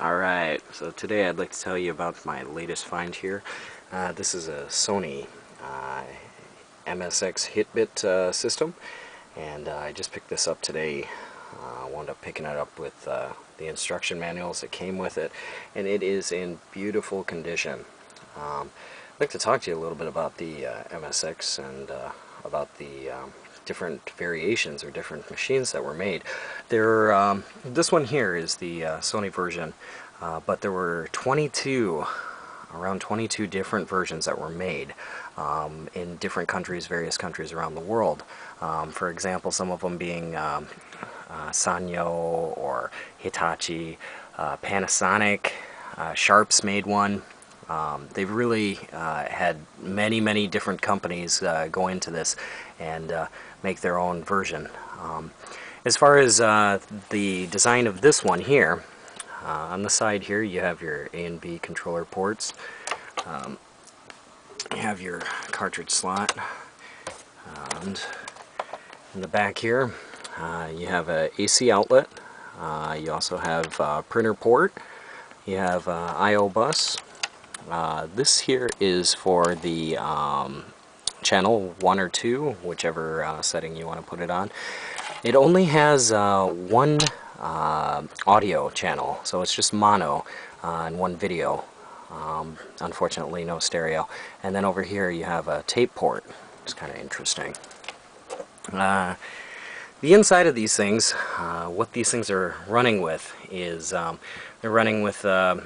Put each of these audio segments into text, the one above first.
Alright, so today I'd like to tell you about my latest find here. This is a Sony MSX Hitbit system, and I just picked this up today. I wound up picking it up with the instruction manuals that came with it, and it is in beautiful condition. I'd like to talk to you a little bit about the MSX and about the different variations or different machines that were made. This one here is the Sony version, but there were around 22 different versions that were made in different countries, various countries around the world. For example, some of them being Sanyo or Hitachi, Panasonic, Sharp's made one. They've really had many different companies go into this and make their own version. As far as the design of this one here, on the side here you have your A and B controller ports. You have your cartridge slot, and in the back here you have a AC outlet. You also have a printer port. You have I/O bus. This here is for the channel 1 or 2, whichever setting you want to put it on. It only has one audio channel, so it's just mono and one video. Unfortunately, no stereo. And then over here you have a tape port. It's kind of interesting. The inside of these things, what these things are running with is they're running with a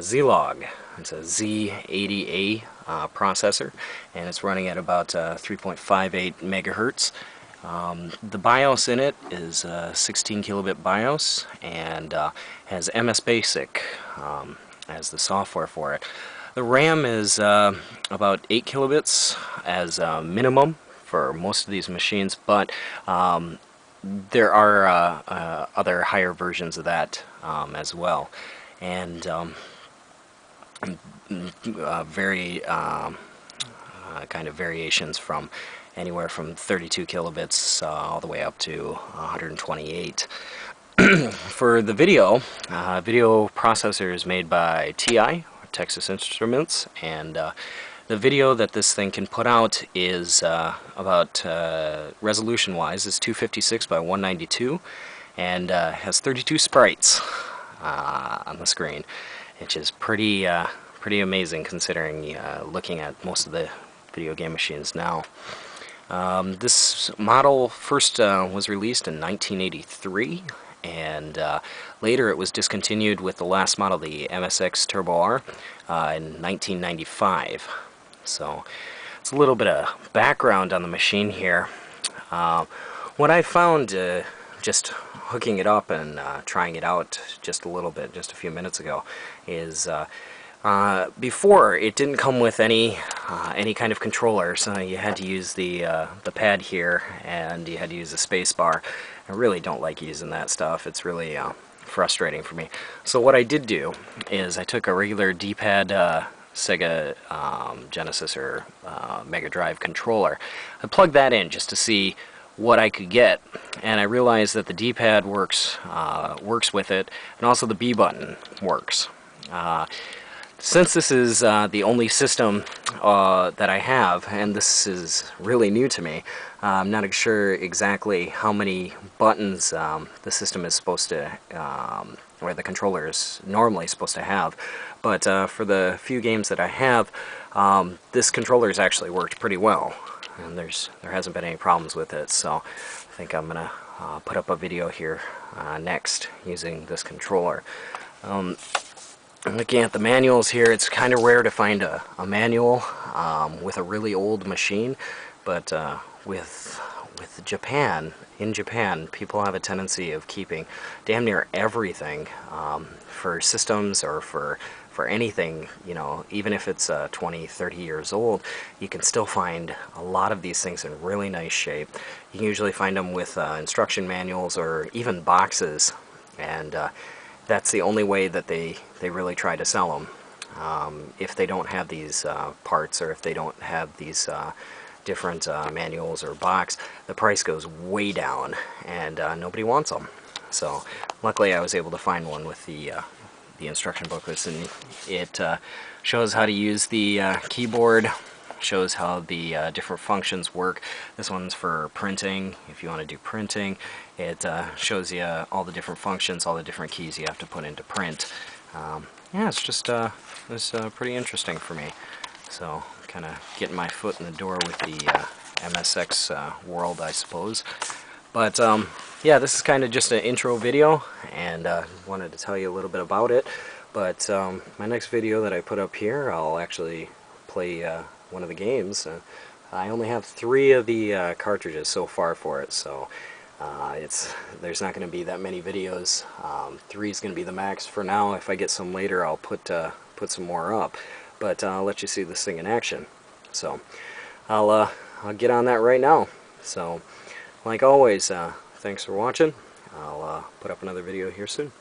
Z-Log. It's a Z80A processor, and it's running at about 3.58 megahertz. The BIOS in it is 16 kilobit BIOS and has MS Basic as the software for it. The RAM is about 8 kilobits as minimum for most of these machines, but there are other higher versions of that as well, and very kind of variations from anywhere from 32 kilobits all the way up to 128. For the video processor is made by TI, Texas Instruments, and the video that this thing can put out is about resolution-wise is 256 by 192, and has 32 sprites on the screen, which is pretty amazing considering looking at most of the video game machines now. This model first was released in 1983, and later it was discontinued with the last model, the MSX Turbo R, in 1995. So it's a little bit of background on the machine here. What I found just hooking it up and trying it out just a little bit, just a few minutes ago, is before it didn't come with any kind of controller, so you had to use the pad here, and you had to use the space bar. I really don't like using that stuff. It's really frustrating for me. So what I did do is I took a regular D-pad Sega Genesis or Mega Drive controller. I plugged that in just to see what I could get, and I realized that the D-pad works with it, and also the B button works. Since this is the only system that I have, and this is really new to me, I'm not sure exactly how many buttons the system is supposed to, or the controller is normally supposed to have, but for the few games that I have, this controller has actually worked pretty well, and there hasn't been any problems with it, so I think I'm going to put up a video here next using this controller. Looking at the manuals here, it's kind of rare to find a manual with a really old machine, but with Japan, in Japan, people have a tendency of keeping damn near everything for systems or for anything, you know, even if it's 20, 30 years old, you can still find a lot of these things in really nice shape. You can usually find them with instruction manuals or even boxes, and that's the only way that they really try to sell them. If they don't have these parts, or if they don't have these different manuals or box, the price goes way down, and nobody wants them. So luckily I was able to find one with the the instruction booklets, and it shows how to use the keyboard, shows how the different functions work. This one's for printing, if you want to do printing. It shows you all the different functions, all the different keys you have to put into print. Yeah, it's just it's pretty interesting for me. So, kind of getting my foot in the door with the MSX world, I suppose. But yeah, this is kind of just an intro video, and wanted to tell you a little bit about it. But my next video that I put up here, I'll actually play one of the games. I only have 3 of the cartridges so far for it, so there's not going to be that many videos. 3 is going to be the max for now. If I get some later, I'll put some more up. But I'll let you see this thing in action. So I'll get on that right now. So like always, thanks for watching. I'll put up another video here soon.